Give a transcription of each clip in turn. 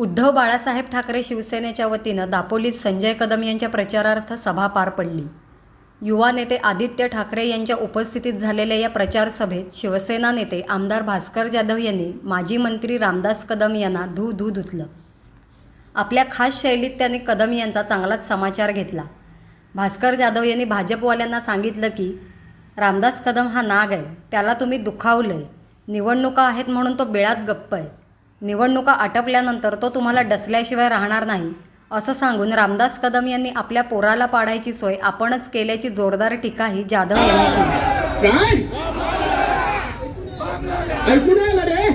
उद्धव बाळासाहेब ठाकरे शिवसेनेच्या वतीनं दापोलीत संजय कदम यांच्या प्रचारार्थ सभा पार पडली। युवा नेते आदित्य ठाकरे यांच्या उपस्थितीत झालेल्या या प्रचार सभेत शिवसेना नेते आमदार भास्कर जाधव यांनी माजी मंत्री रामदास कदम यांना धू धुतलं। आपल्या खास शैलीत त्यांनी कदम यांचा चांगलाच समाचार घेतला। भास्कर जाधव यांनी भाजपवाल्यांना सांगितलं की रामदास कदम हा नाग आहे, त्याला तुम्ही दुखावलंय। निवडणुका आहेत म्हणून तो बेळात गप्प आहे। निवडणुका आटपल्यानंतर तो तुम्हाला डसल्याशिवाय राहणार नाही, असं सांगून रामदास कदम यांनी आपल्या पोराला पाडायची सोय आपणच केल्याची जोरदार टीकाही जाधव यांनी केली। ऐकून आलं रे?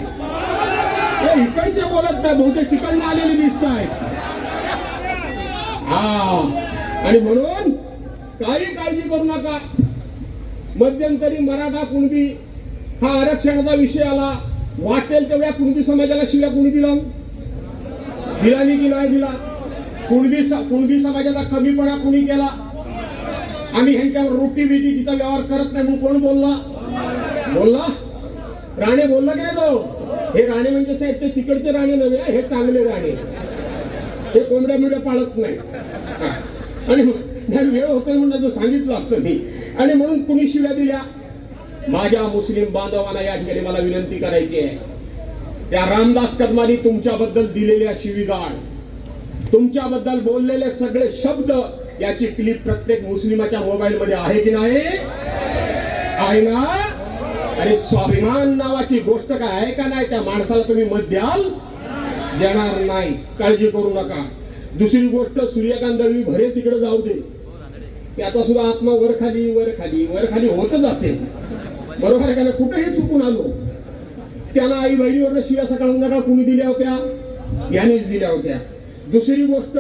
इकडचे बोलत नाही, बहुतेक तिकडनं आलेली दिसत आहे। आणि म्हणून काही काळजी करू नका। मध्यंतरी मराठा कुणबी हा आरक्षणाचा विषय आला, वाटेल तेवढ्या कुणबी समाजाला शिव्या कुणी दिला की नाही दिला? कुणबी समाजाचा कमीपणा कुणी केला? आम्ही ह्यांच्यावर रोटी बिटी तिचा व्यवहार करत नाही म्हणून कोण बोलला? राणे बोलला की नाही? तो हे राणे म्हणजे साहेब ते तिकडचे राणे नव्हे, हे चांगले राणे, हे कोंबड्या मिड्या पाळत नाही। आणि वेळ होतोय म्हणून जो सांगितलं असतं मी। आणि म्हणून कुणी शिव्या दिल्या? माझ्या मुस्लिम बांधवांना या ठिकाणी मला विनंती करायची आहे, त्या रामदास कदमांनी तुमच्याबद्दल दिलेल्या शिवीगाळ, तुमच्याबद्दल बोललेले सगळे शब्द याची क्लिप प्रत्येक मुस्लिमाच्या मोबाईल मध्ये आहे की नाही? आहे ना? आणि स्वाभिमान नावाची गोष्ट काय आहे का नाही? त्या माणसाला तुम्ही मत द्याल? देणार नाही, काळजी करू नका। दुसरी गोष्ट, सूर्यकांत दळवी भरे तिकडे जाऊ दे, त्याचा सुद्धा आत्मा वर खाली होतच असेल, बरोबर आहे का? कुठेही चुकून आलो, त्याला आई बहिणीवर शिव्या सकाळ कुणी दिल्या होत्या? यानेच दिल्या होत्या। दुसरी गोष्ट,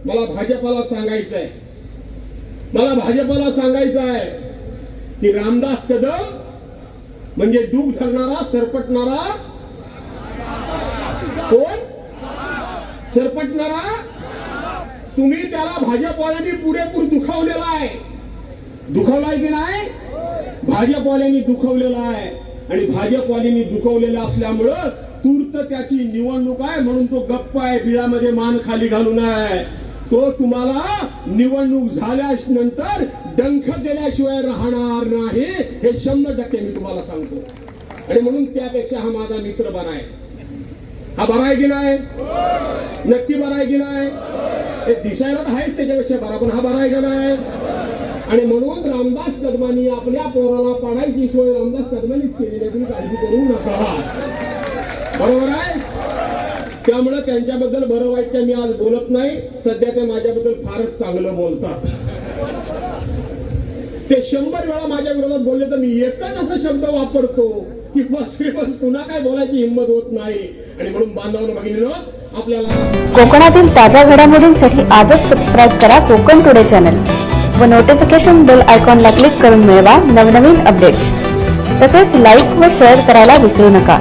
मला भाजपाला सांगायचं आहे की रामदास कदम म्हणजे डूब धरणारा, सरपटणारा कोण? सरपटणारा। तुम्ही त्याला भाजपवाल्यांनी पुरेपूर दुखावलेला आहे। दुखावलाय की नाही? भाजपवाल्यांनी दुखवलेला आहे। आणि भाजपवाल्यांनी दुखवलेला असल्यामुळं तूर्त त्याची निवडणूक आहे म्हणून तो गप्प आहे, बिळामध्ये मान खाली घालून आहे। तो तुम्हाला निवडणूक झाल्यानंतर डंख दिल्याशिवाय राहणार नाही, हे 100% मी तुम्हाला सांगतो। आणि म्हणून त्यापेक्षा हा माझा मित्र बरा आहे। हा बरा आहे की नाही? नक्की बरा आहे की नाही? हे दिसायला तर आहेच त्याच्यापेक्षा बरा, पण हा बरा आहे का नाही? आणि म्हणून रामदास कदमांनी आपल्या पोराला पाडायची सोय रामदास कदमांनीच केली आहे, तुम्ही काळजी करू नका, बरोबर आहे? त्यामुळे त्यांच्याबद्दल बरं वाईट काय मी आज बोलत नाही। सध्या ते माझ्याबद्दल फारच चांगलं बोलतात। ते 100 वेळा माझ्या विरोधात बोलले तर मी एकच असा शब्द वापरतो की बस पुन्हा काय बोलायची हिंमत होत नाही। आणि म्हणून बांधवांना भगिनीनो, आपल्याला कोकणातील ताज्या घडामोडींसाठी आजच सबस्क्राईब करा कोकण टुडे चॅनल व नोटिफिकेशन बेल आयकॉनला क्लिक करून मिळवा नवनवीन अपडेट्स। तसेच लाईक व शेअर करायला विसरू नका।